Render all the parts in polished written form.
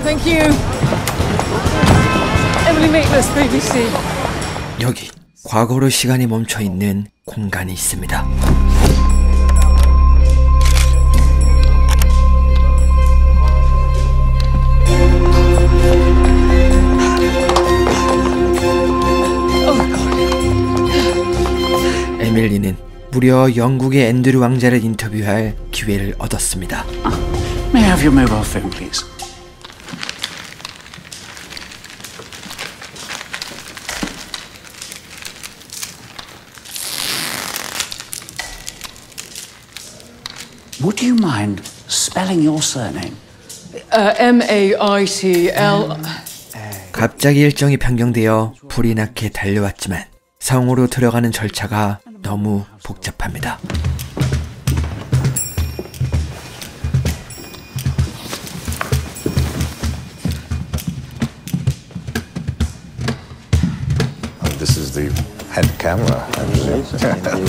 Thank you. Emily Maitlis, BBC. 여기 과거로 시간이 멈춰 있는 공간이 있습니다. 에밀리는 무려 영국의 앤드류 왕자를 인터뷰할 기회를 얻었습니다. May I have your mobile phone, please? Would you mind spelling your surname? M-A-I-T-L. 갑자기 일정이 변경되어 불이 나게 달려왔지만 성으로 들어가는 절차가 너무 복잡합니다. This is the head camera, actually.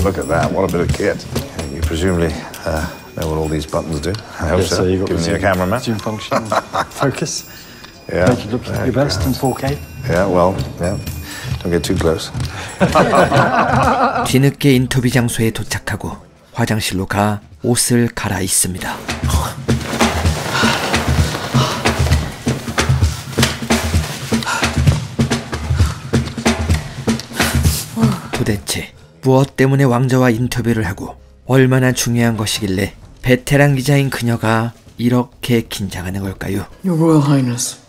Look at that, what a bit of kit. You presumably know what all these buttons do. I hope so. You've got Give me a cameraman. zoom function, focus. Yeah. Make it look your best in 4K. Yeah, well, yeah. Don't get too close. 뒤늦게 인터뷰 장소에 도착하고 화장실로 가 옷을 갈아입습니다. 도대체 무엇 때문에 왕자와 인터뷰를 하고 얼마나 중요한 것이길래 베테랑 기자인 그녀가 이렇게 긴장하는 걸까요? Your Royal Highness,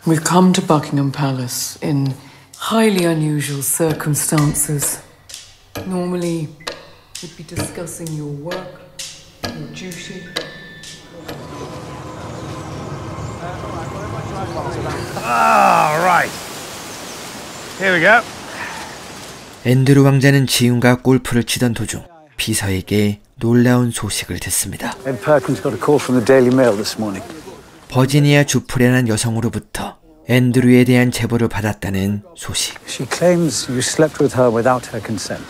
we've come to Buckingham Palace in highly unusual circumstances. Normally, we'd be discussing your work, your duty. Right. Here we go. 앤드류 왕자는 지훈과 골프를 치던 도중 비서에게 놀라운 소식을 듣습니다. Ed Perkins got a call from the Daily Mail this morning. 버지니아 주프레란 여성으로부터 앤드류에 대한 제보를 받았다는 소식. She claims you slept with her without her consent.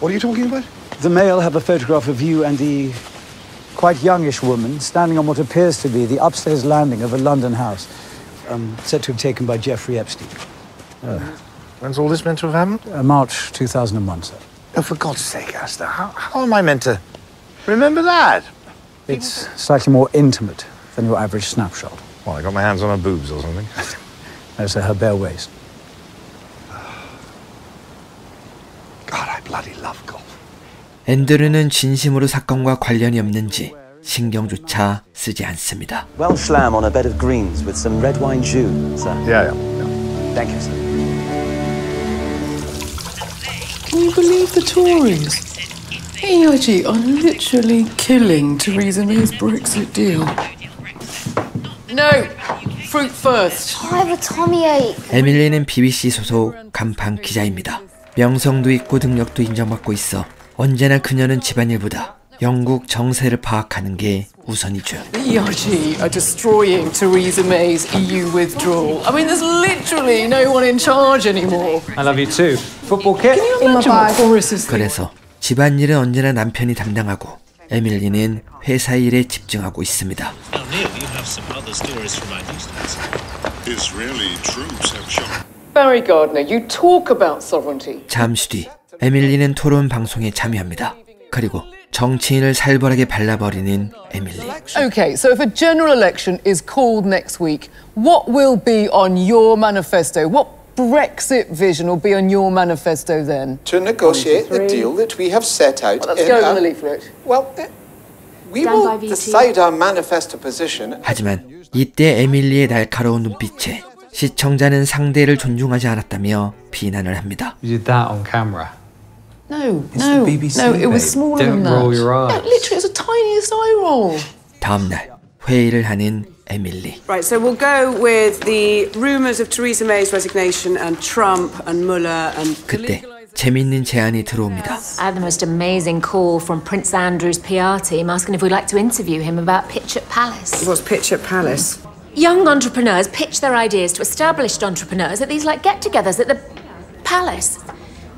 What are you talking about? The Mail have a photograph of you and the quite youngish woman standing on what appears to be the upstairs landing of a London house, said to have taken by Jeffrey Epstein. When's all this meant to have happened? March 2001, sir. Oh, for God's sake, Asta, how am I meant to remember that? It's slightly more intimate than your average snapshot. Well, I got my hands on her boobs or something. There's her bare waist. God, I bloody love golf. 앤드류는 진심으로 사건과 관련이 없는지 신경조차 쓰지 않습니다. Welsh lamb on a bed of greens with some red wine jus, sir. Yeah. Thank you, sir. Can you believe the Tories? AIG are literally killing Theresa May's Brexit deal. No, fruit first. I have a tummy ache. 에밀리는 BBC 소속 간판 기자입니다. 명성도 있고 능력도 인정받고 있어 언제나 그녀는 집안일보다 영국 정세를 파악하는 게 우선이죠. The EIG are destroying Theresa May's EU withdrawal. I mean, there's literally no one in charge anymore. I love you too. Football kit? Can you imagine what Boris is thinking? 그래서 집안일은 언제나 남편이 담당하고 에밀리는 회사 일에 집중하고 있습니다. Barry Gardner, you talk about sovereignty. 잠시 뒤 에밀리는 토론 방송에 참여합니다. 그리고 정치인을 살벌하게 발라버리는 에밀리. Okay, so if a general election is called next week, what will be on your manifesto? What Brexit vision will be on your manifesto then? To negotiate the deal that we have set out. Well, let's go in the leaflet. Well, we will decide our manifesto position. 하지만 이때 에밀리의 날카로운 눈빛에 시청자는 상대를 존중하지 않았다며 비난을 합니다. You did that on camera. No, it was smaller than Don't that. roll your eyes. No, literally, it was the tiniest eye roll. 다음 날 회의를 하는 에밀리. Right, so we'll go with the rumours of Theresa May's resignation and Trump and Mueller and. 그때 재밌는 제안이 들어옵니다. I had the most amazing call from Prince Andrew's PR team asking if we'd like to interview him about Pitch at Palace. What's Pitch at Palace? Young entrepreneurs pitch their ideas to established entrepreneurs at these like get-togethers at the palace.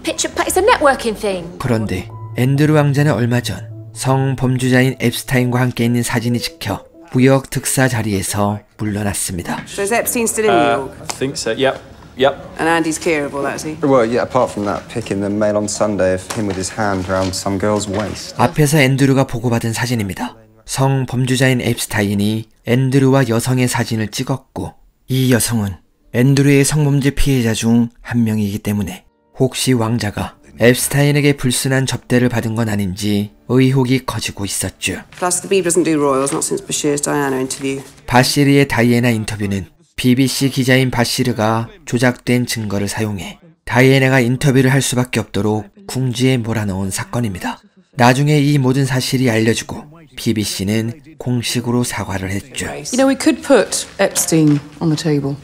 Pitch at Palace, it's a networking thing. 그런데 앤드류 왕자는 얼마 전 성범죄자인 앱스타인과 함께 있는 사진이 찍혀 무역 특사 자리에서 물러났습니다. So is Epstein still in New York? I think so. Yep. Yep. And Andy's clear of all that, is he? Well, yeah, apart from that pic in the Mail on Sunday of him with his hand around some girl's waist. 앞에서 앤드류가 보고받은 사진입니다. 성범죄자인 앱스타인이 앤드류와 여성의 사진을 찍었고 이 여성은 앤드류의 성범죄 피해자 중 한 명이기 때문에 혹시 왕자가 앱스타인에게 불순한 접대를 받은 건 아닌지 의혹이 커지고 있었죠. Plus, the Beeb doesn't do royals, not since Bashir's Diana interview. 바시르의 다이애나 인터뷰는 BBC 기자인 바시르가 조작된 증거를 사용해 다이애나가 인터뷰를 할 수밖에 없도록 궁지에 몰아넣은 사건입니다. 나중에 이 모든 사실이 알려지고 BBC는 공식으로 사과를 했죠. You know, we could put Epstein on the table.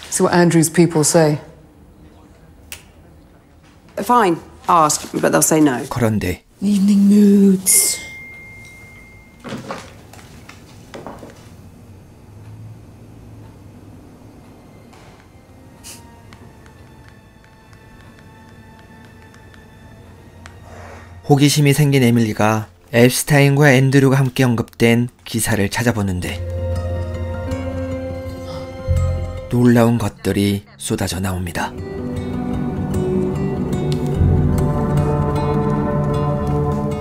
See what Andrew's people say. Fine, ask, but they'll say no. 그런데 Evening moods. 호기심이 생긴 에밀리가 앱스타인과 앤드류가 함께 언급된 기사를 찾아보는데 놀라운 것들이 쏟아져 나옵니다.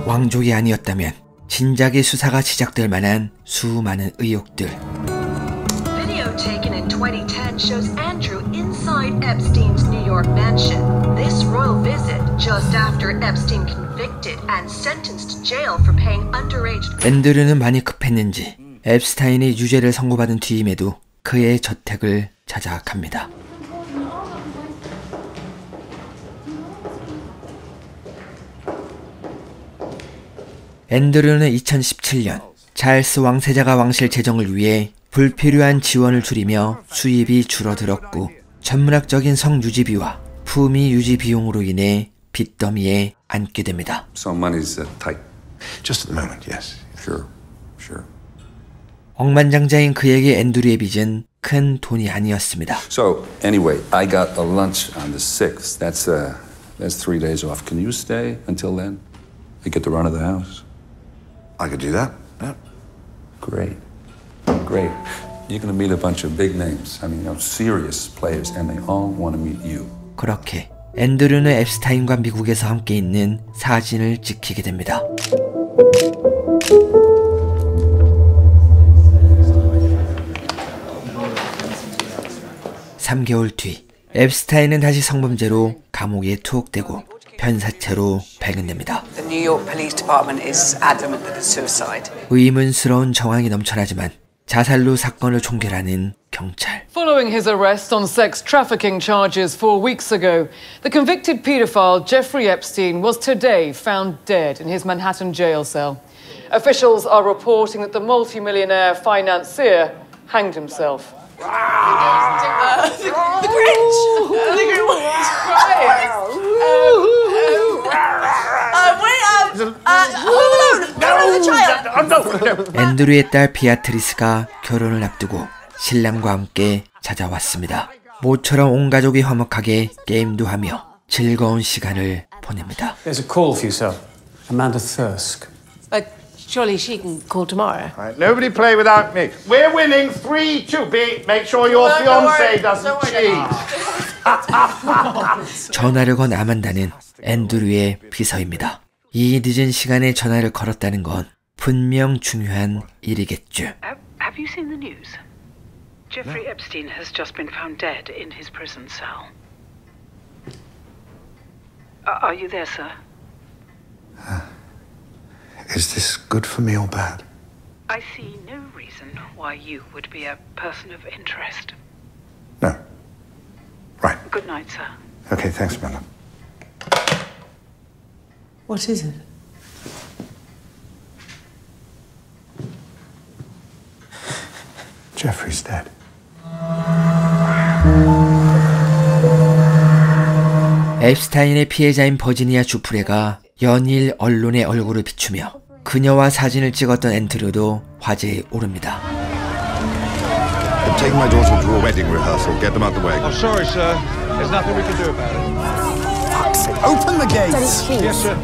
왕족이 아니었다면 진작에 수사가 시작될 만한 수많은 의혹들. Video taken in 2010 shows Andrew inside Epstein's New York mansion. This royal visit just after Epstein convicted and sentenced to jail for paying underage. 앤드류는 많이 급했는지 앱스타인이 유죄를 선고받은 뒤임에도 그의 저택을 찾아갑니다. 앤드류는 2017년 찰스 왕세자가 왕실 재정을 위해 불필요한 지원을 줄이며 수입이 줄어들었고 천문학적인 성유지비와 품위 유지 비용으로 인해 빚더미에 앉게 됩니다. So money's tight. Just at the moment, yes. Sure. 억만장자인 그에게 앤드류의 빚은 큰 돈이 아니었습니다. So anyway, I got a lunch on the 6th. That's 3 days off. Can you stay until then? I get the run of the house. I could do that. Yeah. Great. You're going to meet a bunch of big names. I mean, serious players, and they all want to meet you. 그렇게 앤드류는 앱스타인과 미국에서 함께 있는 사진을 찍히게 됩니다. (3개월) 뒤 앱스타인은 다시 성범죄로 감옥에 투옥되고 편사체로 발견됩니다. The New York Police Department is adamant that it's suicide. 의문스러운 정황이 넘쳐나지만 자살로 사건을 종결하는 경찰. Following his arrest on sex trafficking charges 4 weeks ago, the convicted paedophile Jeffrey Epstein was today found dead in his Manhattan jail cell. Officials are reporting that the multimillionaire financier hanged himself. The Grinch! The Grinch! crying. 앤드류의 딸 비아트리스가 결혼을 앞두고 신랑과 함께 찾아왔습니다. 모처럼 온 가족이 화목하게 게임도 하며 즐거운 시간을 보냅니다. There's a call for you, sir. Amanda Thirsk. Surely she can call tomorrow. Right, nobody play without me. We're winning 3-2. Make sure your fiancé doesn't cheat. 전화를 건 아만다는 앤드류의 비서입니다. 이 늦은 시간에 전화를 걸었다는 건 분명 중요한 일이겠죠. Have you seen the news? Jeffrey Epstein has just been found dead in his prison cell. Are you there, sir? Is this good for me or bad? I see no reason why you would be a person of interest. No. Right. Good night, sir. Okay, thanks, Amanda. What is it? Jeffrey's dead. 앱스타인의 피해자인 버지니아 주프레가 연일 언론의 얼굴을 비추며 그녀와 사진을 찍었던 앤드류도 화제에 오릅니다. I'm taking my daughter to a wedding rehearsal. Get them out the way. I'm sorry, sir. There's nothing we can do about it. Fuck's sake, open the gates! Yes, sir.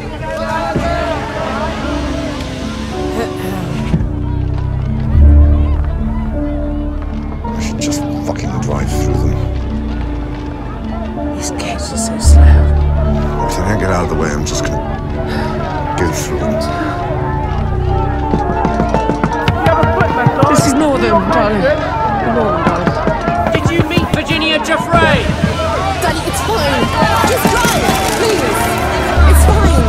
drive through them. These gates are so slow. If they don't get out of the way, I'm just gonna go through them. This is Northern, darling. Northern, darling. Did you meet Virginia Jeffrey? Daddy, it's fine. Just drive, please. It's fine.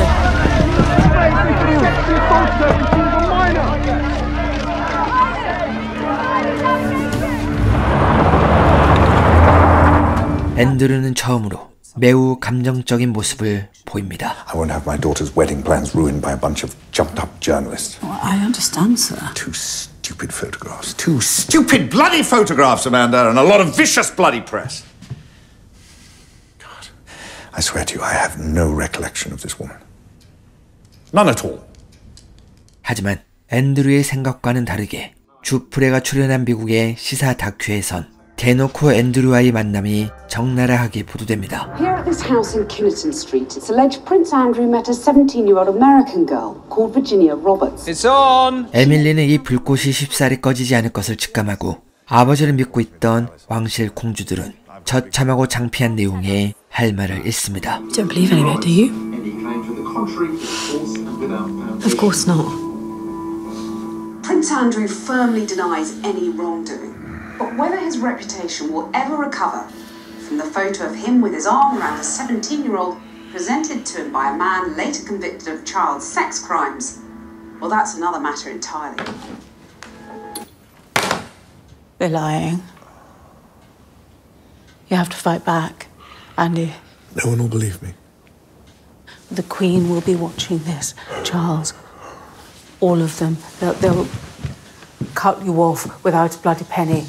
앤드루는 처음으로 매우 감정적인 모습을 보입니다. I won't have my daughter's wedding plans ruined by a bunch of jumped-up journalists. Well, I understand, sir. Two stupid photographs. Two stupid bloody photographs, Amanda, and a lot of vicious bloody press. God, I swear to you, I have no recollection of this woman. None at all. 하지만 앤드루의 생각과는 다르게 주프레가 출연한 미국의 시사 다큐에선 대놓고 앤드루와의 만남이 적나라하게 보도됩니다. Here at this house in Kinnerton Street, it's alleged Prince Andrew met a 17-year-old American girl called Virginia Roberts. It's on! 에밀리는 이 불꽃이 쉽사리 꺼지지 않을 것을 직감하고 아버지를 믿고 있던 왕실 공주들은 처참하고 창피한 내용에 할 말을 잃습니다. Don't believe any of it, do you? Of course not. Prince Andrew firmly denies any wrongdoing. But whether his reputation will ever recover from the photo of him with his arm around a 17-year-old presented to him by a man later convicted of child sex crimes, well, that's another matter entirely. They're lying. You have to fight back, Andy. No one will believe me. The Queen will be watching this. Charles. All of them. They'll cut you off without a bloody penny.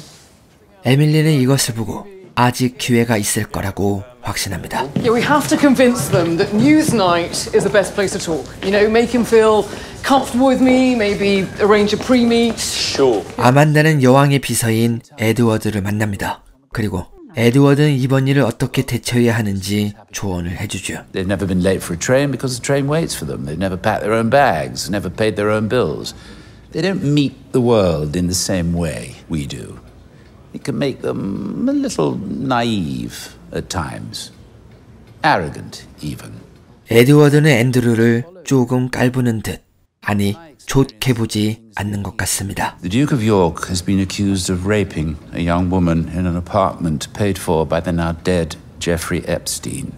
에밀리는 이것을 보고 아직 기회가 있을 거라고 확신합니다. Yeah, we have to convince them that Newsnight is the best place to talk. You know, make him feel comfortable with me, maybe arrange a pre-meet. Sure. 아만다는 여왕의 비서인 에드워드를 만납니다. 그리고 에드워드는 이번 일을 어떻게 대처해야 하는지 조언을 해주죠. They've never been late for a train because the train waits for them. They've never packed their own bags, never paid their own bills. They don't meet the world in the same way we do. It can make them a little naive at times. Arrogant, even. 에드워드는 앤드루를 조금 깔보는 듯, 아니, 좋게 보지 않는 것 같습니다. The Duke of York has been accused of raping a young woman in an apartment paid for by the now dead Jeffrey Epstein.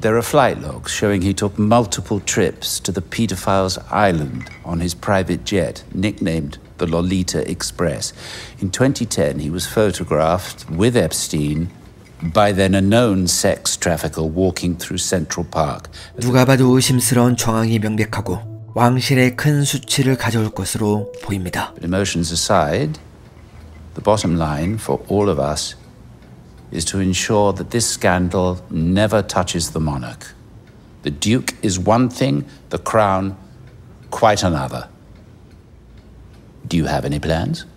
There are flight logs showing he took multiple trips to the pedophile's island on his private jet, nicknamed the Lolita Express. In 2010, he was photographed with Epstein by then a known sex trafficker walking through Central Park. 누가 봐도 의심스러운 정황이 명백하고 왕실에 큰 수치를 가져올 것으로 보입니다. But emotions aside, the bottom line for all of us is to ensure that this scandal never touches the monarch. The Duke is one thing, the Crown quite another. Do you have any plans?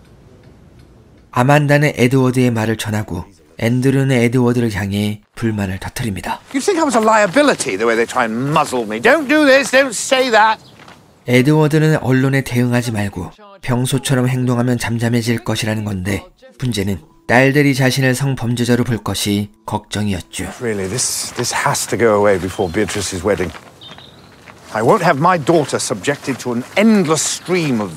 아만다는 에드워드의 말을 전하고 앤드루는 에드워드를 향해 불만을 터뜨립니다. You think I was a liability the way they try and muzzle me? Don't do this, don't say that. 에드워드는 언론에 대응하지 말고 평소처럼 행동하면 잠잠해질 것이라는 건데 문제는 딸들이 자신을 성범죄자로 볼 것이 걱정이었죠. Really, this has to go away before Beatrice's wedding. I won't have my daughter subjected to an endless stream of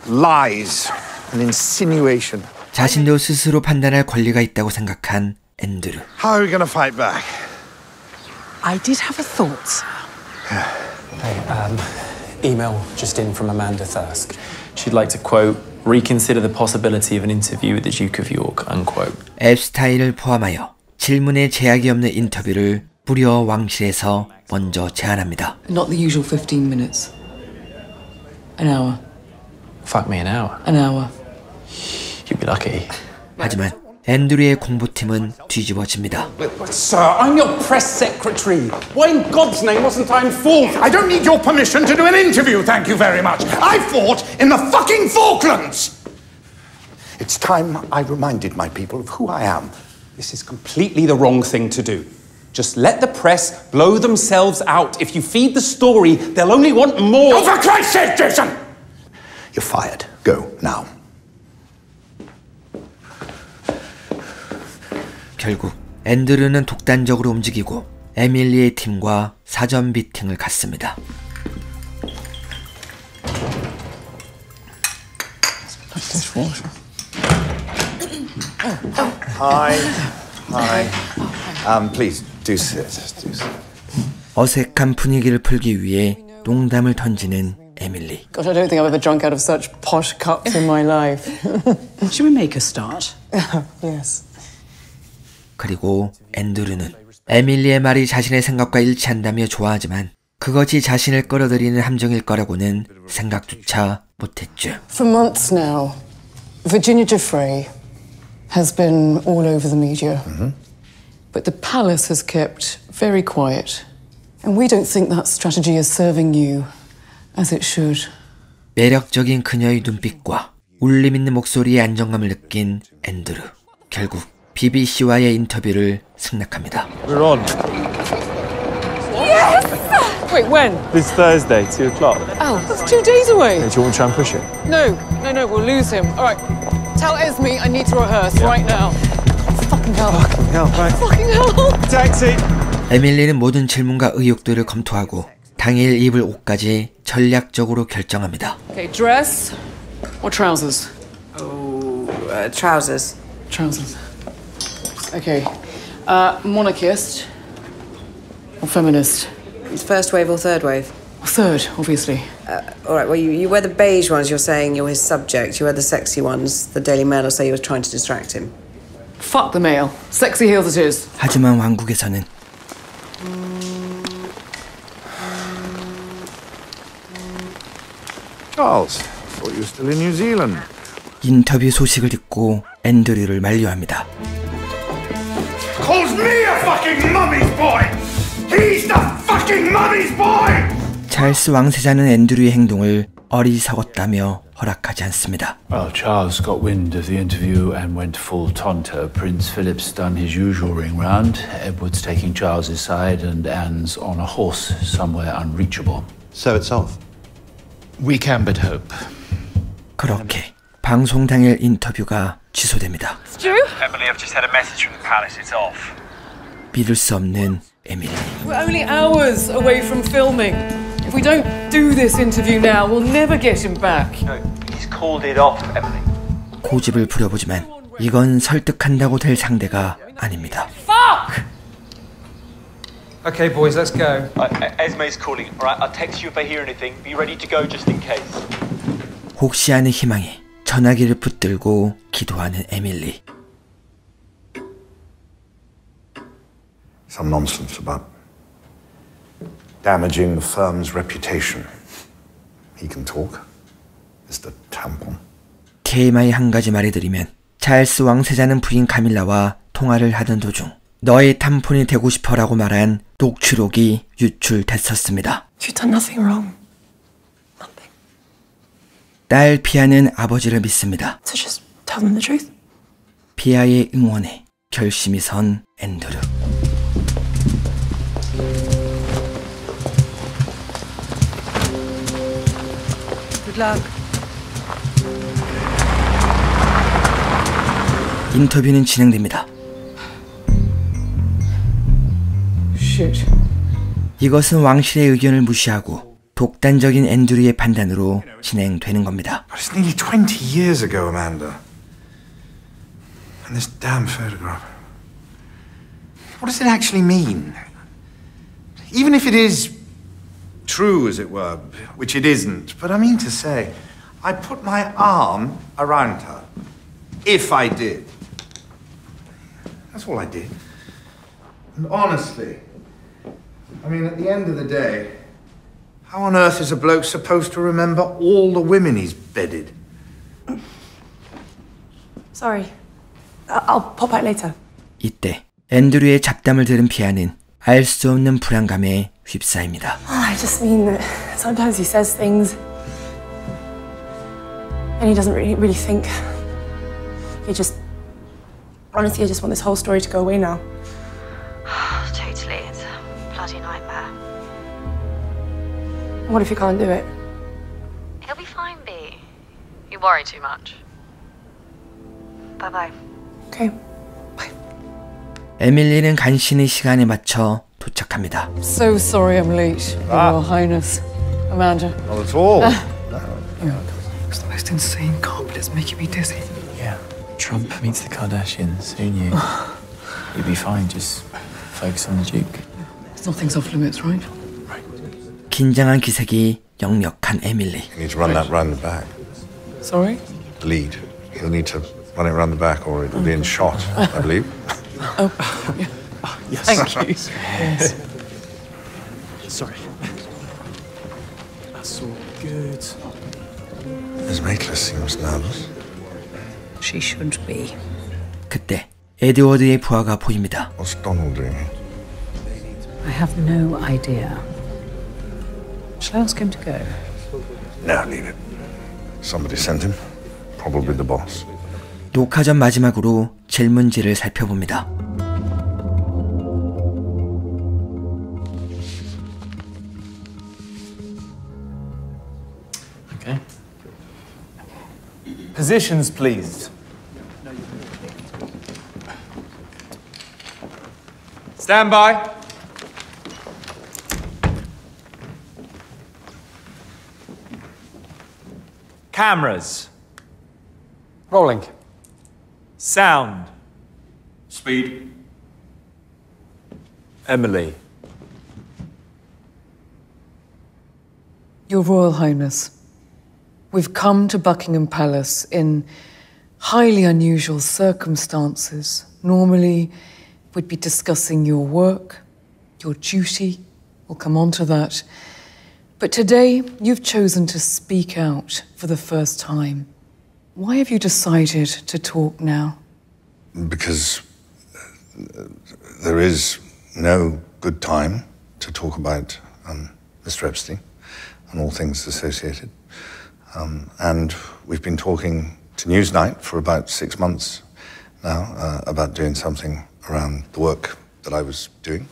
lies and insinuation. 자신도 스스로 판단할 권리가 있다고 생각한 앤드루. How are we going to fight back? I did have a thought. Hey, email just in from Amanda Thirsk. She'd like to quote, reconsider the possibility of an interview with the Duke of York, unquote. 앱스타인을 포함하여 질문에 제약이 없는 인터뷰를 무려 왕실에서 먼저 제안합니다. Not the usual 15 minutes. An hour. Fuck me, an hour. An hour. You'd be lucky. 하지만 앤드루의 공보팀은 뒤집어집니다. Sir, I'm your press secretary. Why in God's name wasn't I informed? I don't need your permission to do an interview, thank you very much. I fought in the fucking Falklands! It's time I reminded my people of who I am. This is completely the wrong thing to do. Just let the press blow themselves out. If you feed the story, they'll only want more. Oh, for Christ's sake, Jason! You're fired. Go, now. 결국 앤드류는 독단적으로 움직이고 에밀리의 팀과 사전 미팅을 갖습니다. Hi. Please do sit. 어색한 분위기를 풀기 위해 농담을 던지는 에밀리. God, I don't think I've ever drunk out of such posh cups in my life. Should we make a start? Yes. 그리고 앤드류는 에밀리의 말이 자신의 생각과 일치한다며 좋아하지만 그것이 자신을 끌어들이는 함정일 거라고는 생각조차 못했죠. For months now, Virginia Giuffre has been all over the media. But the palace has kept very quiet. And we don't think that strategy is serving you as it should. 매력적인 그녀의 눈빛과 울림 있는 목소리의 안정감을 느낀 앤드류. 결국 BBC와의 인터뷰를 승낙합니다. We're on. Yes! Wait, when? This Thursday, 2 o'clock. Oh, that's 2 days away. Hey, do you want to try and push it? No, we'll lose him. All right, tell Esme I need to rehearse right now. Fucking hell. Fucking hell, right. Fucking hell. Taxi. 에밀리는 모든 질문과 의혹들을 검토하고 당일 입을 옷까지 전략적으로 결정합니다. Okay, dress or trousers? Trousers. Trousers. Okay. Monarchist or feminist? First wave or third wave? Third, obviously. All right, well, you wear the beige ones, you're saying you're his subject. You wear the sexy ones, the Daily Mail will say you were trying to distract him. Fuck the Mail. Sexy heels it is. 하지만 왕국에서는 Charles, I thought you were still in New Zealand. 인터뷰 소식을 듣고 앤드류를 만류합니다. Calls me a fucking mummy's boy! He's the fucking mummy's boy! 찰스 왕세자는 앤드류의 행동을 어리석었다며 허락하지 않습니다. Well, Charles got wind of the interview and went full tonto. Prince Philip's done his usual ring round. Edward's taking Charles's side and Anne's on a horse somewhere unreachable. So it's off. We can but hope. 그렇게 방송 당일 인터뷰가 취소됩니다. Stu? Emily, I've just had a message from the palace. It's off. 믿을 수 없는 에밀리. We're only hours away from filming. If we don't do this interview now, we'll never get him back. No, he's called it off, Emily. 고집을 부려보지만 이건 설득한다고 될 상대가 아닙니다. Fuck! Okay, boys, let's go. Esme's calling. All right, I'll text you if I hear anything. Be ready to go just in case. 혹시 하는 희망에 전화기를 붙들고 기도하는 에밀리. Some nonsense about damaging the firm's reputation. He can talk, Mr. Tampon. TMI 한 가지 말해드리면 찰스 왕세자는 부인 카밀라와 통화를 하던 도중 너의 탐폰이 되고 싶어라고 말한 녹취록이 유출됐었습니다. You've done nothing wrong. 딸 피아는 아버지를 믿습니다. So just tell them the truth. 피아의 응원에 결심이 선 앤드류. Good luck. 인터뷰는 진행됩니다. Shit. 이것은 왕실의 의견을 무시하고 독단적인 앤드류의 판단으로 진행되는 겁니다. But it's nearly 20 years ago, Amanda. And this damn photograph. What does it actually mean? Even if it is true, as it were, which it isn't, but I mean to say, I put my arm around her. If I did. That's all I did. And honestly, I mean, at the end of the day, how on earth is a bloke supposed to remember all the women he's bedded? Sorry. I'll pop out later. 이때 앤드류의 잡담을 들은 피아는 알 수 없는 불안감에 휩싸입니다. I just mean that sometimes he says things and he doesn't really think. Honestly, I just want this whole story to go away now. Totally, it's a bloody nightmare. What if he can't do it? He'll be fine, Bea. You worry too much. Bye-bye. Okay. 에밀리는 간신히 시간에 맞춰 도착합니다. So sorry I'm late, Your Highness. Amanda. Not at all. It's the most insane carpet. It's making me dizzy. Yeah. Trump meets the Kardashians. Who knew? You'll be fine. Just focus on the Duke. Nothing's off limits, right? 긴장한 기색이 역력한 에밀리. You need to run that round the back. Sorry? The lead. You'll need to run it around the back or it'll be in shot, I believe. Oh, yeah. Yes. Thank you. Yes. Sorry. That's all good. Ms. Maitlis seems nervous. She should be. 그때 에드워드의 부하가 보입니다. What's Donald doing here? I have no idea. Shall I ask him to go? No, leave it. Somebody sent him. Probably the boss. 녹화 전 마지막으로 질문지를 살펴봅니다. Okay. Positions, please. Stand by. Cameras. Rolling. Sound. Speed. Emily. Your Royal Highness, we've come to Buckingham Palace in highly unusual circumstances. Normally, we'd be discussing your work, your duty. We'll come on to that. But today, you've chosen to speak out for the first time. Why have you decided to talk now? Because there is no good time to talk about Mr. Epstein and all things associated. And we've been talking to Newsnight for about 6 months now about doing something around the work that I was doing.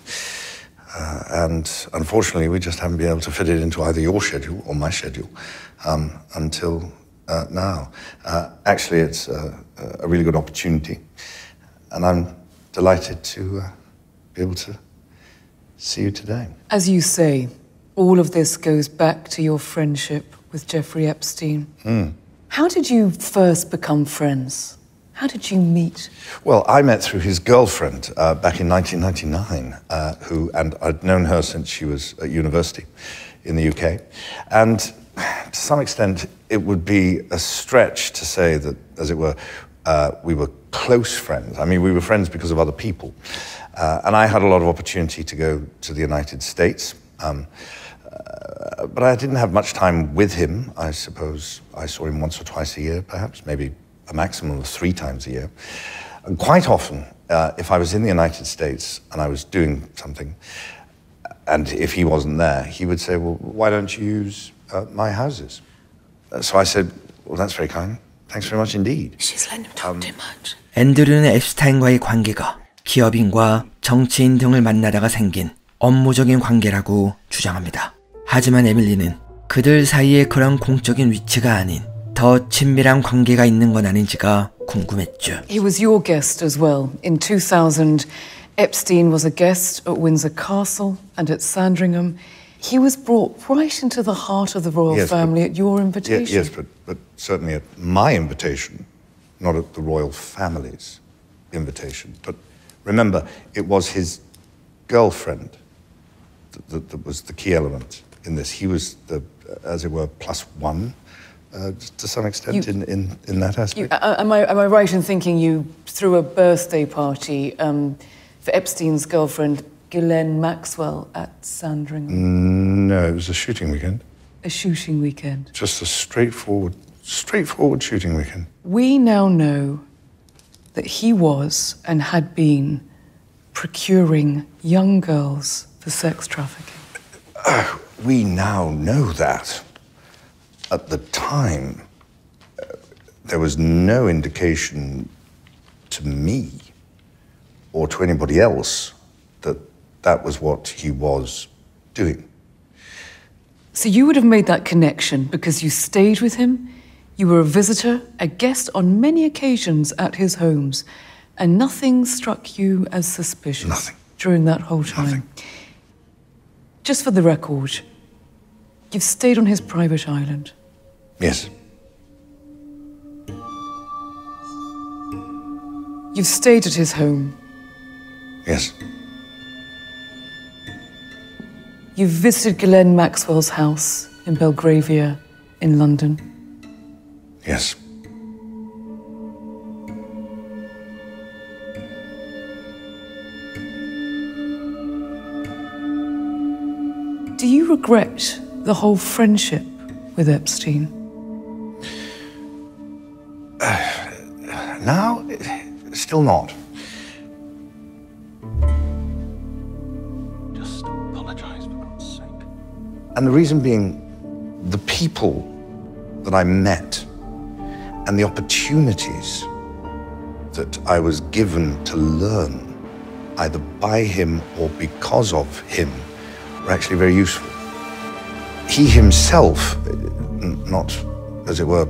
And unfortunately, we just haven't been able to fit it into either your schedule or my schedule until now. Actually, it's a really good opportunity. And I'm delighted to be able to see you today. As you say, all of this goes back to your friendship with Jeffrey Epstein. How did you first become friends? How did you meet? Well, I met through his girlfriend back in 1999, and I'd known her since she was at university in the UK. And to some extent, it would be a stretch to say that, as it were, we were close friends. I mean, we were friends because of other people. And I had a lot of opportunity to go to the United States. But I didn't have much time with him. I suppose I saw him once or twice a year, perhaps, maybe a maximum of 3 times a year. And quite often, if I was in the United States and I was doing something, and if he wasn't there, he would say, well, why don't you use my houses? So I said, well, that's very kind. Thanks very much indeed. She's letting him talk too much. 앤드류는 앱스타인과의 관계가 기업인과 정치인 등을 만나다가 생긴 업무적인 관계라고 주장합니다. 하지만 에밀리는 그들 사이에 그런 공적인 위치가 아닌 더 친밀한 관계가 있는 건 아닌지가 궁금했죠. He was your guest as well. In 2000, Epstein was a guest at Windsor Castle and at Sandringham. He was brought right into the heart of the royal family at your invitation. Yes, but certainly at my invitation, not at the royal family's invitation. But remember, it was his girlfriend that was the key element in this. He was the, as it were, plus one to some extent in that aspect. Am I right in thinking you threw a birthday party for Epstein's girlfriend, Ghislaine Maxwell, at Sandringham? No, it was a shooting weekend. A shooting weekend? Just a straightforward shooting weekend. We now know that he was and had been procuring young girls for sex trafficking. We now know that. At the time, there was no indication to me or to anybody else that that was what he was doing. So you would have made that connection because you stayed with him, you were a visitor, a guest on many occasions at his homes, And nothing struck you as suspicious? Nothing. During that whole time? Nothing. Just for the record, you've stayed on his private island? Yes. You've stayed at his home? Yes. You've visited Ghislaine Maxwell's house in Belgravia in London? Yes. Do you regret the whole friendship with Epstein? Now, still not. Just apologize, for God's sake. And the reason being, the people that I met and the opportunities that I was given to learn, either by him or because of him, were actually very useful. He himself, not, as it were,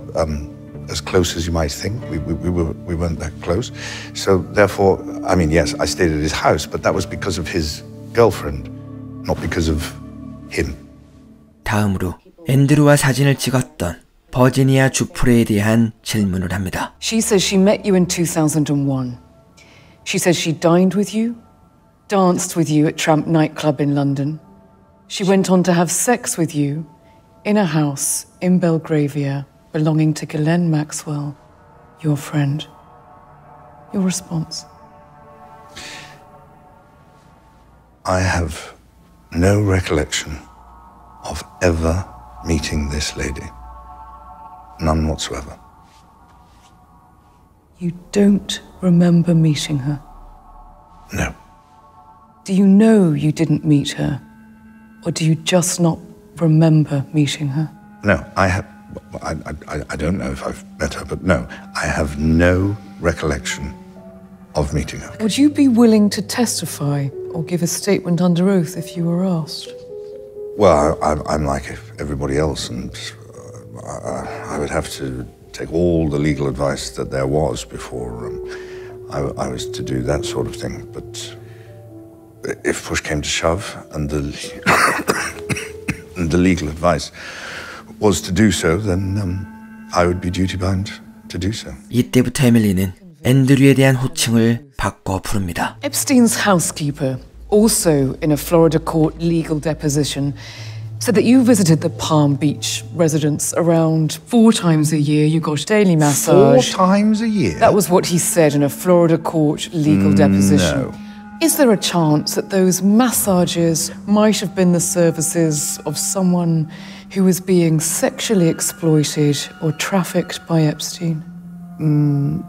as close as you might think. We weren't that close. So therefore, I mean, yes, I stayed at his house, but that was because of his girlfriend, not because of him. 다음으로 앤드루와 사진을 찍었던 버지니아 주프레에 대한 질문을 합니다. She says she met you in 2001. She says she dined with you, danced with you at Tramp nightclub in London. She went on to have sex with you in a house in Belgravia belonging to Ghislaine Maxwell, your friend. Your response? I have no recollection of ever meeting this lady. None whatsoever. You don't remember meeting her? No. Do you know you didn't meet her? Or do you just not remember meeting her? No, I don't know if I've met her, but no, I have no recollection of meeting her. Would you be willing to testify or give a statement under oath if you were asked? Well, I'm like everybody else, and I would have to take all the legal advice that there was before I was to do that sort of thing. But if push came to shove, and the legal advice was to do so, then I would be duty-bound to do so. 이때부터 에밀리는 앤드류에 대한 호칭을 바꿔 부릅니다. Epstein's housekeeper, also in a Florida court legal deposition, said that you visited the Palm Beach residence around 4 times a year. You got a daily massage. 4 times a year? That was what he said in a Florida court legal deposition. No. Is there a chance that those massages might have been the services of someone who was being sexually exploited or trafficked by Epstein? No.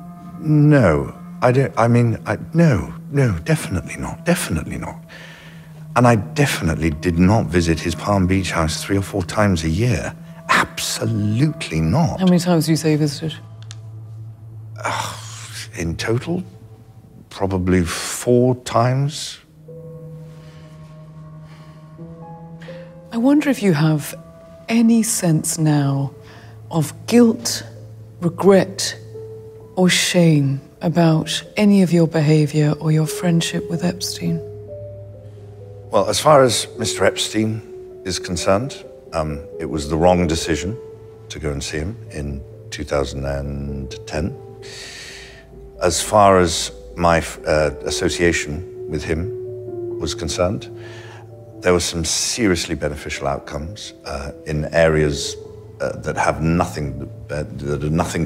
No, definitely not. Definitely not. And I definitely did not visit his Palm Beach house 3 or 4 times a year. Absolutely not. How many times do you say you visited? In total, probably 4 times. I wonder if you have any sense now of guilt, regret, or shame about any of your behavior or your friendship with Epstein? Well, as far as Mr. Epstein is concerned, it was the wrong decision to go and see him in 2010. As far as my association with him was concerned, there were some seriously beneficial outcomes in areas that have nothing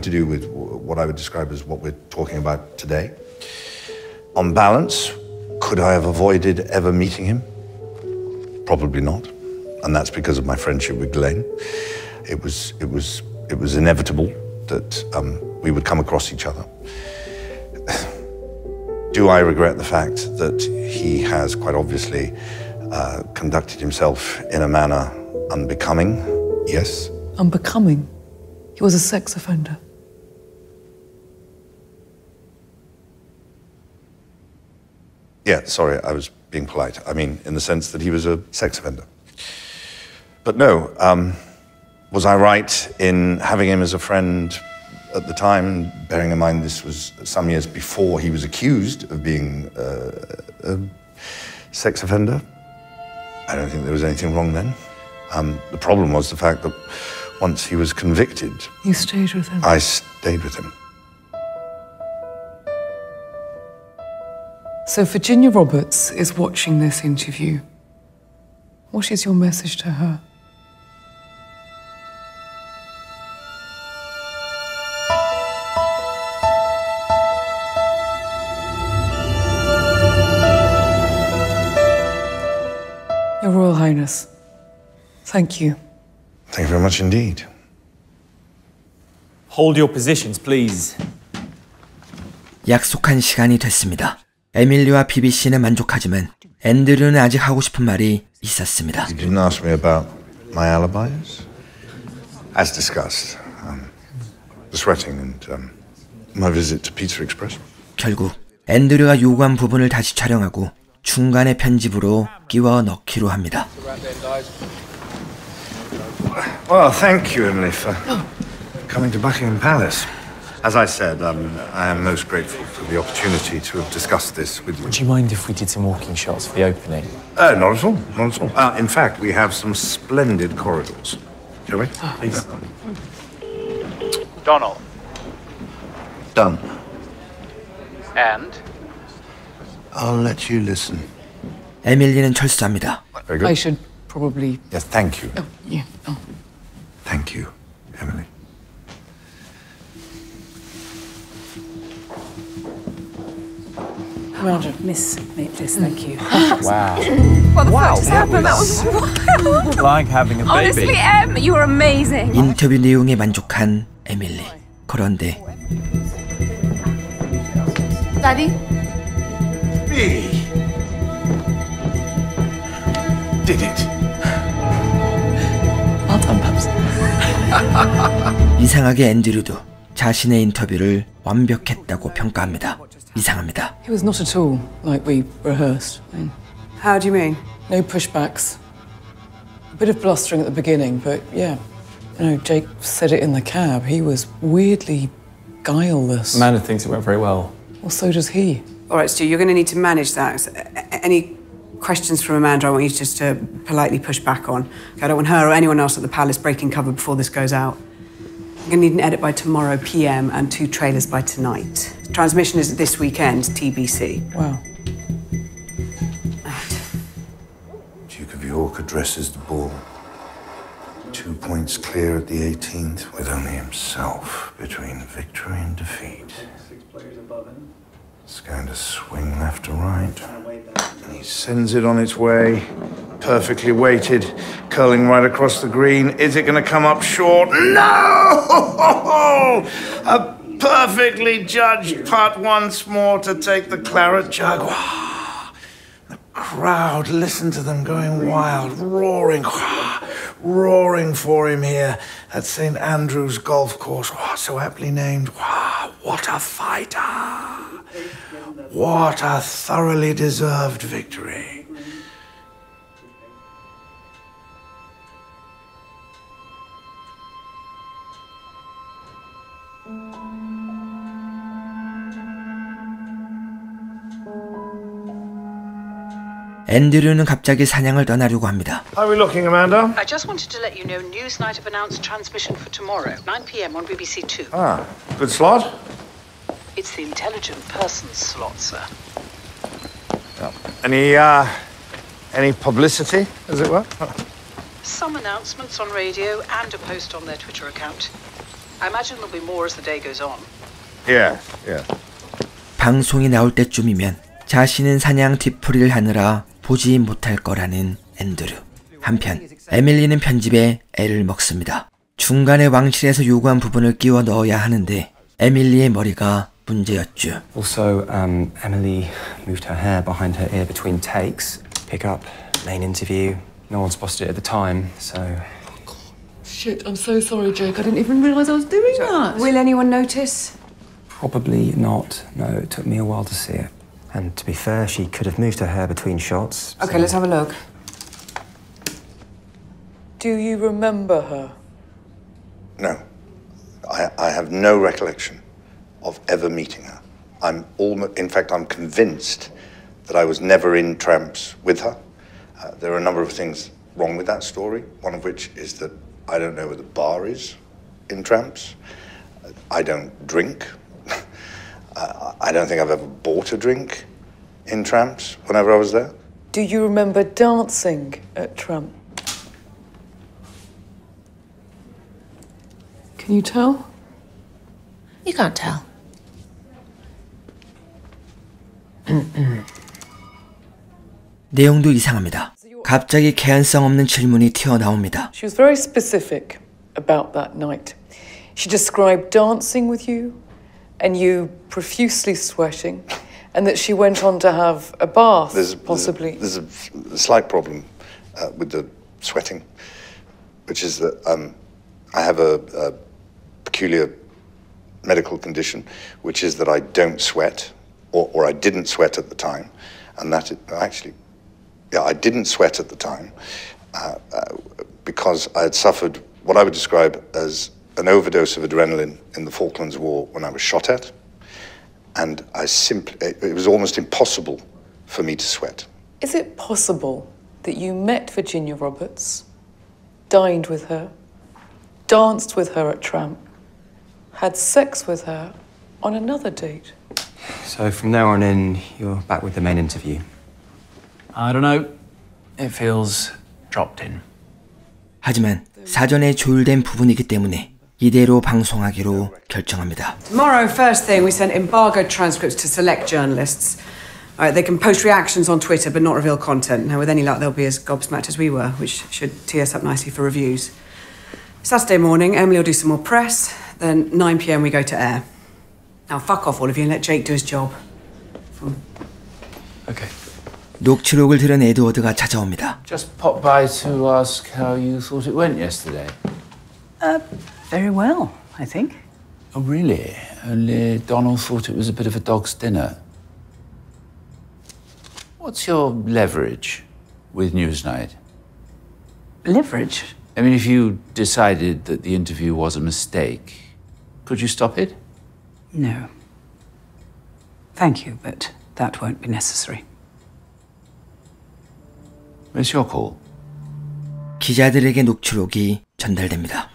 to do with what I would describe as what we're talking about today. On balance, could I have avoided ever meeting him? Probably not, and that's because of my friendship with Ghislaine. It was inevitable that we would come across each other. Do I regret the fact that he has quite obviously conducted himself in a manner unbecoming? Yes. Unbecoming? He was a sex offender. Yeah, sorry, I was being polite. I mean, in the sense that he was a sex offender. But no, was I right in having him as a friend at the time, bearing in mind this was some years before he was accused of being a sex offender, I don't think there was anything wrong then. The problem was the fact that once he was convicted... You stayed with him? I stayed with him. So Virginia Roberts is watching this interview. What is your message to her? Your Royal Highness, thank you. Thank you very much indeed. Hold your positions, please. 약속한 시간이 됐습니다. 에밀리와 BBC는 만족하지만 앤드류는 아직 하고 싶은 말이 있었습니다. You didn't ask me about my alibis? As discussed, the sweating and my visit to Pizza Express. 결국 앤드류가 요구한 부분을 다시 촬영하고 중간에 편집으로 끼워 넣기로 합니다. Well, thank you, Emily, for coming to Buckingham Palace. As I said, I am most grateful for the opportunity to have discussed this with you. Would you mind if we did some walking shots for the opening? Not at all, not at all. In fact, we have some splendid corridors. Shall we? Please. Donald. Done. And? I'll let you listen. 에밀리는 철수합니다. Very good. I should probably... Yes, thank you. Oh, yeah. Oh. Thank you, Emily. Roger, Miss Maitlis, thank you. Wow. What the fuck just happened? That was wild. Like having a baby. Honestly, Em, you were amazing. 인터뷰 내용에 만족한 에밀리. 그런데 Daddy? Me. Did it. Well done, Babs. 이상하게 앤드류도 자신의 인터뷰를 완벽했다고 평가합니다. 이상합니다. It was not at all like we rehearsed. How do you mean? No pushbacks. A bit of blustering at the beginning, but yeah. You know, Jake said it in the cab. He was weirdly guileless. Amanda thinks it went very well. Well, so does he. All right, Stu, you're going to need to manage that. Any questions from Amanda I want you just to politely push back on. I don't want her or anyone else at the Palace breaking cover before this goes out. I'm going to need an edit by tomorrow PM and 2 trailers by tonight. Transmission is this weekend, TBC. Wow. Duke of York addresses the ball. 2 points clear at the 18th, with only himself between victory and defeat. It's going to swing left to right. And he sends it on its way, perfectly weighted, curling right across the green. Is it going to come up short? No! A perfectly judged putt once more to take the claret jug. The crowd, listen to them going wild, roaring, roaring for him here at St. Andrew's Golf Course. So aptly named. What a fighter! What a thoroughly deserved victory. 앤드류는 갑자기 사냥을 떠나려고 합니다. How are we looking, Amanda? I just wanted to let you know Newsnight have announced transmission for tomorrow, 9 p.m. on BBC Two. Good slot. It's the intelligent persons slot, sir. Any publicity, as it were? Some announcements on radio and a post on their Twitter account. I imagine there'll be more as the day goes on. Yeah. 방송이 나올 때쯤이면 자신은 사냥 뒤풀이를 하느라 보지 못할 거라는 앤드류. 한편 에밀리는 편집에 애를 먹습니다. 중간에 왕실에서 요구한 부분을 끼워 넣어야 하는데 에밀리의 머리가 문제였죠. Also, Emily moved her hair behind her ear between takes. Pick up, main interview. No one spotted it at the time, so... Shit, I'm so sorry, Jake. I didn't even realise I was doing that. Will anyone notice? Probably not. No, it took me a while to see it. And to be fair, she could have moved her hair between shots. Okay, let's have a look. Do you remember her? No. I have no recollection of ever meeting her. In fact, I'm convinced that I was never in Tramps with her. There are a number of things wrong with that story, one of which is that I don't know where the bar is in Tramps. I don't drink. I don't think I've ever bought a drink in Tramps whenever I was there. Do you remember dancing at Tramp? Can you tell? You can't tell. 내용도 이상합니다. 갑자기 개연성 없는 질문이 튀어나옵니다. She was very specific about that night. She described dancing with you and you profusely sweating and that she went on to have a bath, possibly. There's a slight problem with the sweating, which is that I have a peculiar medical condition, which is that I don't sweat, or I didn't sweat at the time, and that I didn't sweat at the time because I had suffered what I would describe as an overdose of adrenaline in the Falklands War when I was shot at, and it was almost impossible for me to sweat. Is it possible that you met Virginia Roberts, dined with her, danced with her at Tramp, had sex with her on another date? So from now on in, you're back with the main interview. I don't know. It feels dropped in. 하지만 사전에 조율된 부분이기 때문에 이대로 방송하기로 결정합니다. Tomorrow, first thing, we send embargoed transcripts to select journalists. All right, they can post reactions on Twitter but not reveal content. Now, with any luck, they'll be as gobsmacked as we were, which should tee us up nicely for reviews. Saturday morning, Emily will do some more press. Then 9 p.m. we go to air. Now, fuck off, all of you, and let Jake do his job. Okay. 녹취록을 들은 에드워드가 찾아옵니다. Just pop by to ask how you thought it went yesterday. Very well, I think. Oh, really? Only Donald thought it was a bit of a dog's dinner. What's your leverage with Newsnight? Leverage? I mean, if you decided that the interview was a mistake, could you stop it? No. Thank you, but that won't be necessary. It's your call. 기자들에게 녹취록이 전달됩니다.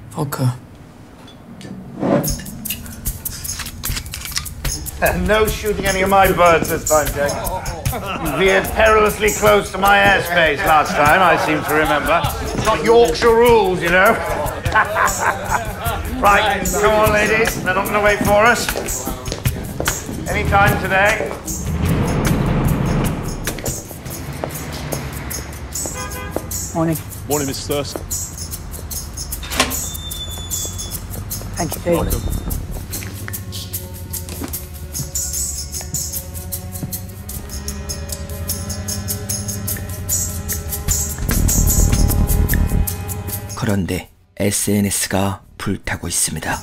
Vodka. No shooting any of my birds this time, Jack. You veered perilously close to my airspace last time, I seem to remember. Not Yorkshire rules, you know. Right, come on, ladies. They're not going to wait for us. Any time today. Morning. Morning, Miss Thurston. Thank you, Dave. Welcome. 그런데 SNS가 불타고 있습니다.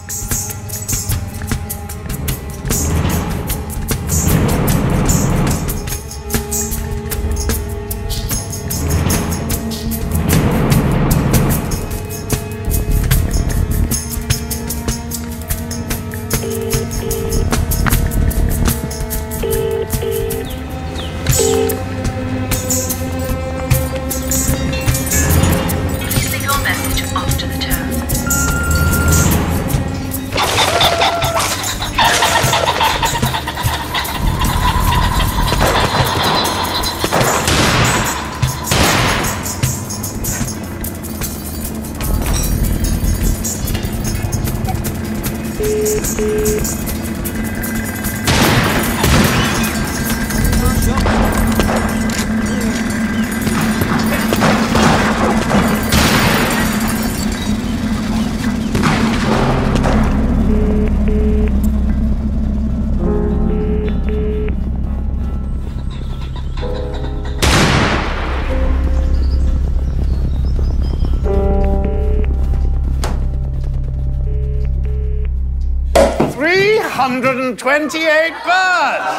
$328 birds!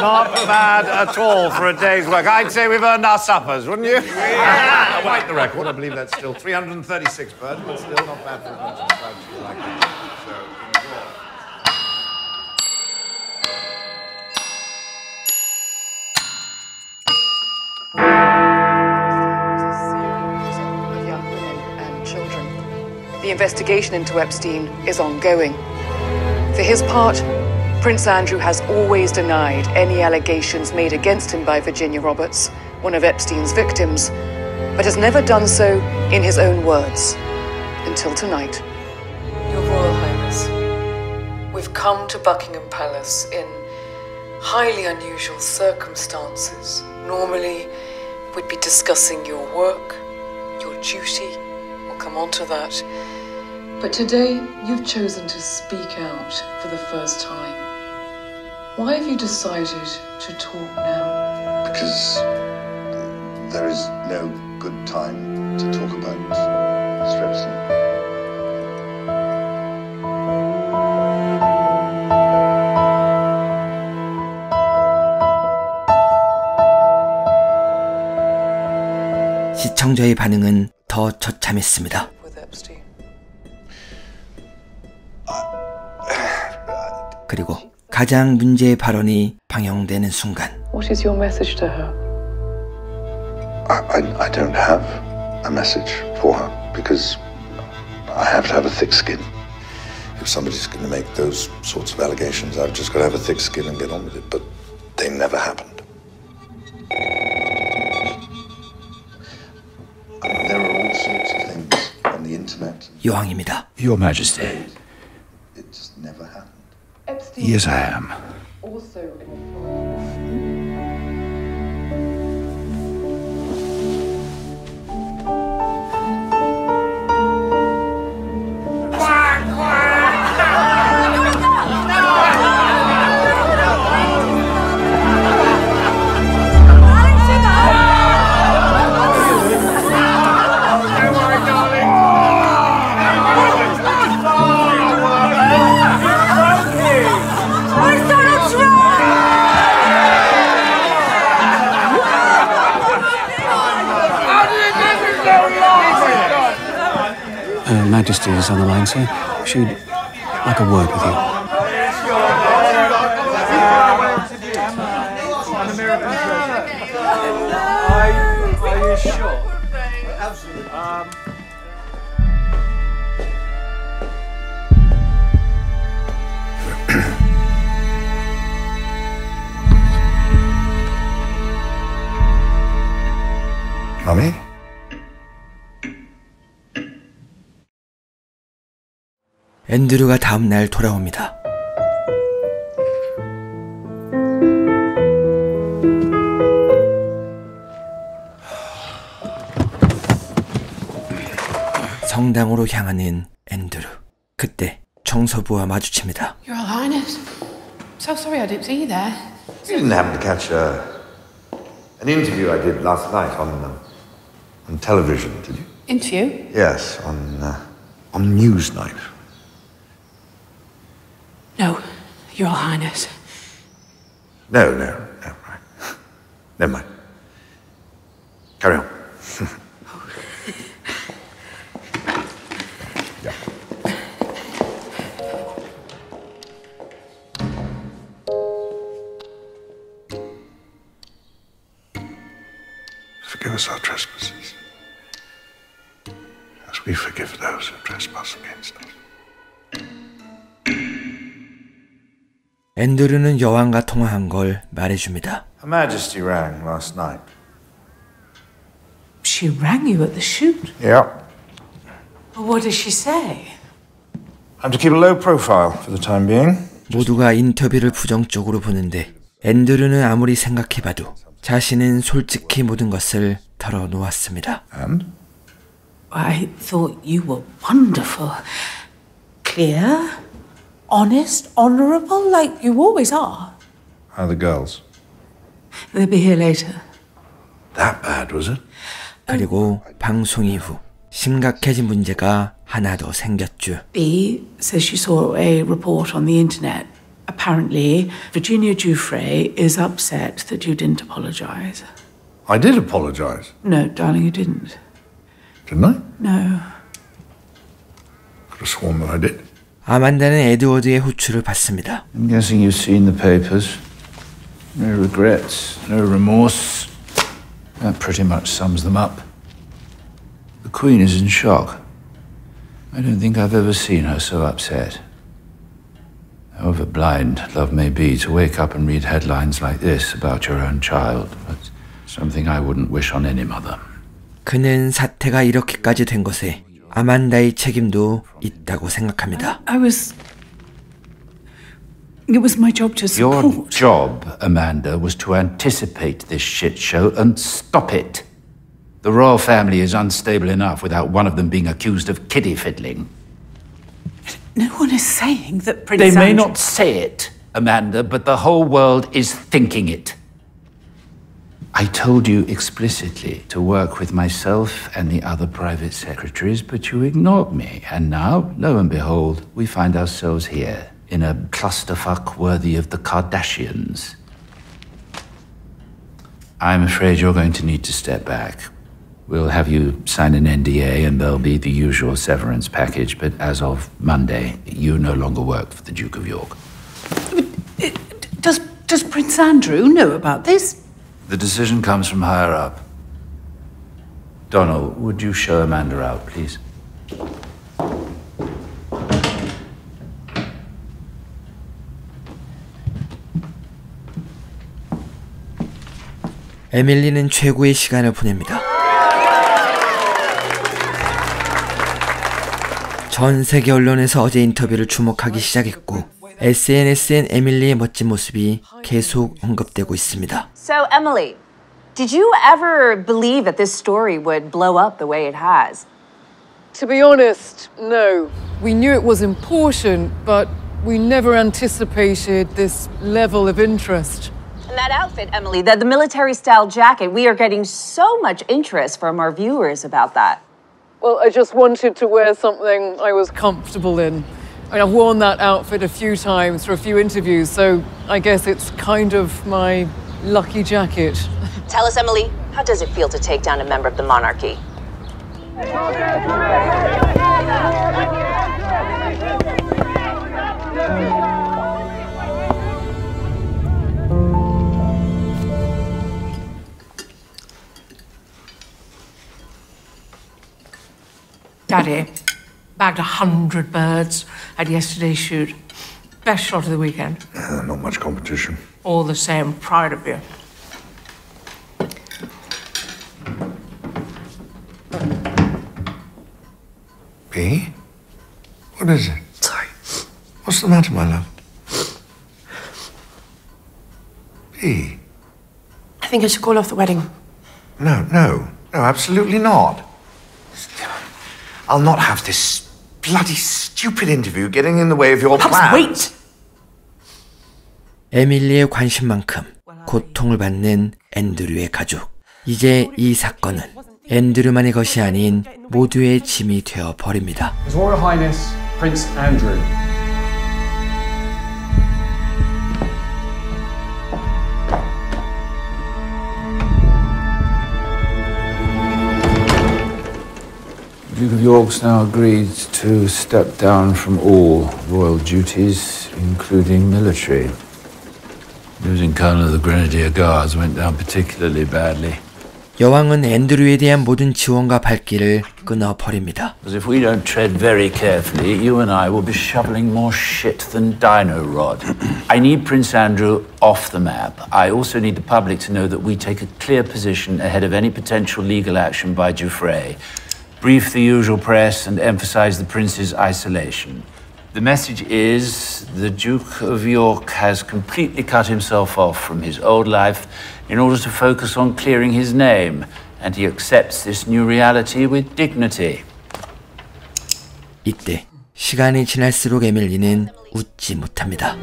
Not bad at all for a day's work. I'd say we've earned our suppers, wouldn't you? Quite the record. I believe that's still 336 birds, but still not bad for a bunch of bugs like that. The investigation into Epstein is ongoing. For his part, Prince Andrew has always denied any allegations made against him by Virginia Roberts, one of Epstein's victims, but has never done so in his own words, until tonight. Your Royal Highness, we've come to Buckingham Palace in highly unusual circumstances. Normally, we'd be discussing your work, your duty. We'll come on to that. But today, you've chosen to speak out for the first time. Why have you decided to talk now? Because there is no good time to talk about Mr. Epstein. 시청자의 반응은 더 처참했습니다. 그리고 가장 문제의 발언이 방영되는 순간 What is your message to her? I don't have a message for her because I have to have a thick skin. If somebody's going to make those sorts of allegations, I've just got to have a thick skin and get on with it. But they never happened. There are all sorts of things on the internet. 여왕입니다. Your Majesty. It just never happened. Yes, I am. Also Her Majesty is on the line, sir. She'd like a word with you. Are you sure? Absolutely. Mummy? 앤드류가 다음 날 돌아옵니다. 성당으로 향하는 앤드류. 그때 청소부와 마주칩니다. Your Highness, so sorry I didn't see you there. You didn't happen to catch an interview I did last night on television, did you? Interview? Yes, on Newsnight. No, Your Highness. No, right. Never mind. Carry on. Forgive us our trespasses, as we forgive those who trespass against us. 앤드류는 여왕과 통화한 걸 말해줍니다. Her Majesty rang last night. She rang you at the shoot? Yeah. What did she say? I'm to keep a low profile for the time being. 모두가 인터뷰를 부정적으로 보는데 앤드류는 아무리 생각해봐도 자신은 솔직히 모든 것을 털어놓았습니다. And? I thought you were wonderful. Clear, honest, honourable, like you always are. How are the girls? They'll be here later. That bad, was it? 그리고 방송 이후 심각해진 문제가 하나 더 생겼죠. B says she saw a report on the internet. Apparently, Virginia Giuffre is upset that you didn't apologize. I did apologize. No, darling, you didn't. Didn't I? No. Could have sworn that I did. 아만다는 에드워드의 호출을 받습니다. I'm guessing you've seen the papers. No regrets, no remorse. That pretty much sums them up. The Queen is in shock. I don't think I've ever seen her so upset. However blind love may be, to wake up and read headlines like this about your own child, that's something I wouldn't wish on any mother. 그는 사태가 이렇게까지 된 것에 아만다의 책임도 있다고 생각합니다. It was my job to support. Your job, Amanda, was to anticipate this shit show and stop it. The royal family is unstable enough without one of them being accused of kiddie fiddling. No one is saying that Prince They may Andrew... not say it, Amanda, but the whole world is thinking it. I told you explicitly to work with myself and the other private secretaries, but you ignored me. And now, lo and behold, we find ourselves here, in a clusterfuck worthy of the Kardashians. I'm afraid you're going to need to step back. We'll have you sign an NDA and there'll be the usual severance package, but as of Monday, you no longer work for the Duke of York. Does Prince Andrew know about this? The decision comes from higher up. Donald, would you show Amanda out, please? 에밀리는 최고의 시간을 보냅니다. 전 세계 언론에서 어제 인터뷰를 주목하기 시작했고 SNS엔 에밀리의 멋진 모습이 계속 언급되고 있습니다. So, Emily, did you ever believe that this story would blow up the way it has? To be honest, no. We knew it was important, but we never anticipated this level of interest. And that outfit, Emily, the military-style jacket, we are getting so much interest from our viewers about that. Well, I just wanted to wear something I was comfortable in. I mean, I've worn that outfit a few times for a few interviews, so I guess it's kind of my lucky jacket. Tell us, Emily, how does it feel to take down a member of the monarchy? Daddy, bagged 100 birds at yesterday's shoot. Best shot of the weekend. Not much competition. All the same, proud of you. B? What is it? Sorry. What's the matter, my love? B? I think I should call off the wedding. No, absolutely not. I'll not have this bloody stupid interview getting in the way of your plans. Wait! 에밀리의 관심만큼 고통을 받는 앤드류의 가족. 이제 이 사건은 앤드류만의 것이 아닌 모두의 짐이 되어 버립니다. His Royal Highness Prince Andrew. The Duke of York's now agreed to step down from all royal duties, including military. Losing Colonel of the Grenadier Guards went down particularly badly. 여왕은 앤드류에 대한 모든 지원과 발길을 끊어버립니다. Because if we don't tread very carefully, you and I will be shoveling more shit than Dino Rod. I need Prince Andrew off the map. I also need the public to know that we take a clear position ahead of any potential legal action by Giuffre. Brief the usual press and emphasize the prince's isolation. The message is the Duke of York has completely cut himself off from his old life in order to focus on clearing his name, and he accepts this new reality with dignity. 이때 시간이 지날수록 에밀리는 웃지 못합니다.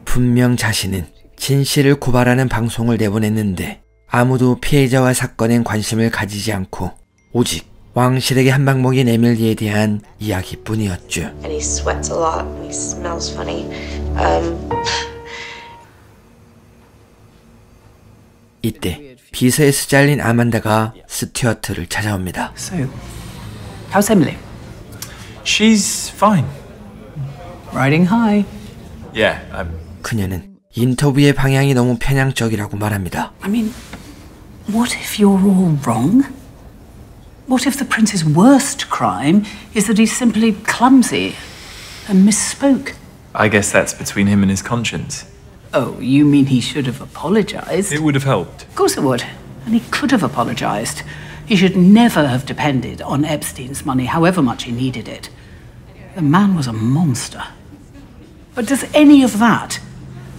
분명 자신은 진실을 고발하는 방송을 내보냈는데 아무도 피해자와 사건엔 관심을 가지지 않고 오직 왕실에게 한방 먹인 에밀리에 대한 이야기뿐이었죠. And he sweats a lot and he smells funny. 이때 비서에서 잘린 아만다가 스튜어트를 찾아옵니다. So, how's Emily? She's fine. Riding high. Yeah, 그녀는 인터뷰의 방향이 너무 편향적이라고 말합니다. I mean, what if you're all wrong? What if the prince's worst crime is that he's simply clumsy and misspoke? I guess that's between him and his conscience. Oh, you mean he should have apologized? It would have helped. Of course it would. And he could have apologized. He should never have depended on Epstein's money, however much he needed it. The man was a monster. But does any of that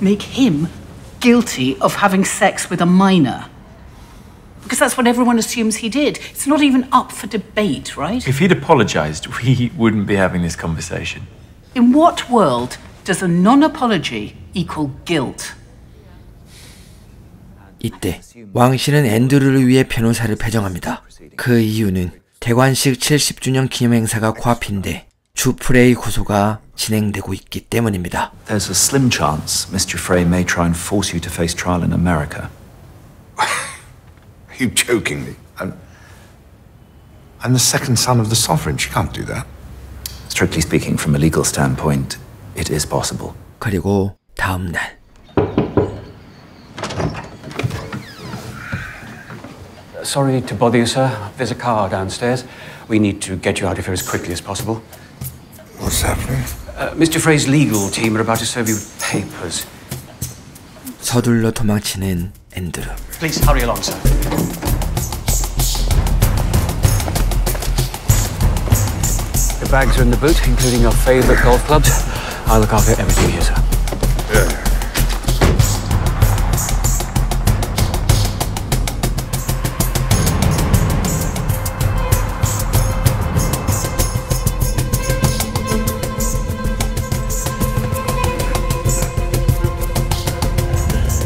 make him guilty of having sex with a minor? Because that's what everyone assumes he did. It's not even up for debate, right? If he'd apologized, we wouldn't be having this conversation. In what world does a non-apology equal guilt? 이때 왕실은 앤드루를 위해 변호사를 배정합니다. 그 이유는 대관식 70주년 기념행사가 코앞인데 주프레이 고소가 진행되고 있기 때문입니다. There's a slim chance Miss Giuffre may try and force you to face trial in America. Are you joking me? I'm the second son of the sovereign. She can't do that. Strictly speaking, from a legal standpoint, it is possible. 그리고 다음 날 Sorry to bother you, sir. There's a car downstairs. We need to get you out of here as quickly as possible. What's happening? Mr. Frey's legal team are about to serve you with papers. 서둘러 도망치는 앤드루. Please hurry along, sir. The bags are in the boot, including your favorite golf clubs. I'll look after everything here, sir. Yeah.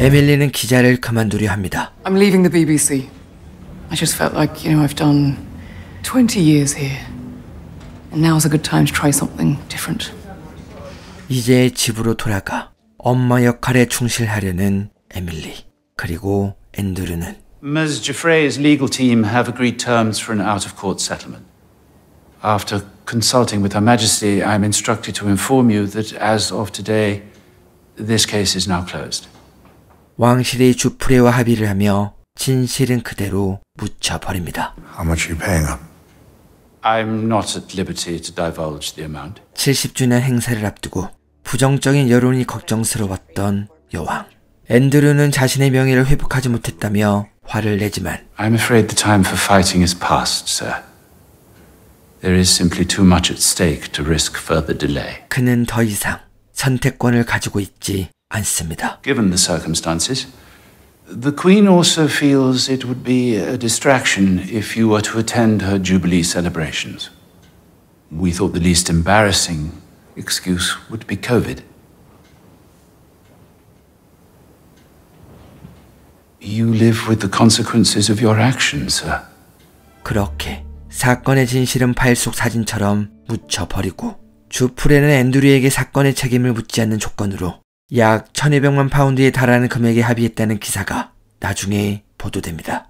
에밀리는 기자를 그만두려 합니다. I'm leaving the BBC. I just felt like, I've done 20 years here. And now's a good time to try something different. 이제 집으로 돌아가 엄마 역할에 충실하려는 에밀리. 그리고 앤드루는 Ms. Giuffre's legal team have agreed terms for an out-of-court settlement. After consulting with Her Majesty, I am instructed to inform you that as of today, this case is now closed. 왕실이 주프레와 합의를 하며 진실은 그대로 묻혀버립니다. How much are you paying her? I'm not at liberty to divulge the amount. 70주년 행사를 앞두고 부정적인 여론이 걱정스러웠던 여왕. 앤드루는 자신의 명예를 회복하지 못했다며 화를 내지만 I'm afraid the time for fighting is past, sir. There is simply too much at stake to risk further delay. 그는 더 이상 선택권을 가지고 있지 않습니다. Given the circumstances, the Queen also feels it would be a distraction if you were to attend her Jubilee celebrations. We thought the least embarrassing excuse would be COVID. You live with the consequences of your actions, sir. 그렇게 사건의 진실은 파일 속 사진처럼 묻혀버리고 주프레는 앤드류에게 사건의 책임을 묻지 않는 조건으로 약 1200만 파운드에 달하는 금액에 합의했다는 기사가 나중에 보도됩니다.